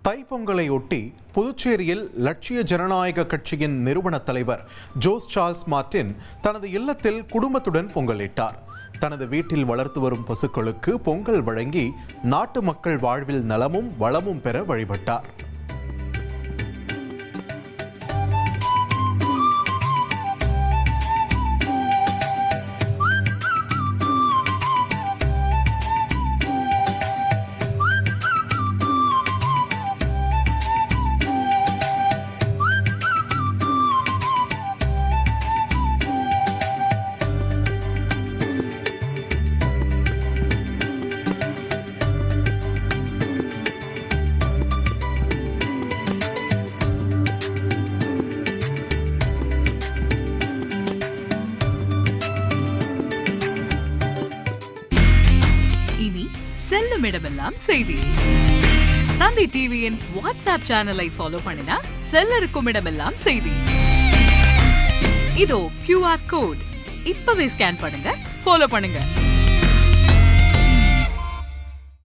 தைப்பொங்கலையொட்டி புதுச்சேரியில் லட்சிய ஜனநாயக கட்சியின் நிறுவன தலைவர் ஜோஸ் சார்ல்ஸ் மார்ட்டின் தனது இல்லத்தில் குடும்பத்துடன் பொங்கலிட்டார். தனது வீட்டில் வளர்த்து வரும் பசுக்களுக்கு பொங்கல் வழங்கி நாட்டு மக்கள் வாழ்வில் நலமும் வளமும் பெற வழிபட்டார். செல்லும் இடமெல்லாம் செய்தி. தந்தி டிவியின் வாட்ஸ்அப் சேனலை ஃபாலோ பண்ணினா செல்ல இருக்கும் இடமெல்லாம் செய்தி. இதோ QR கோட் இப்பவே ஸ்கேன் பண்ணுங்க, ஃபாலோ பண்ணுங்க.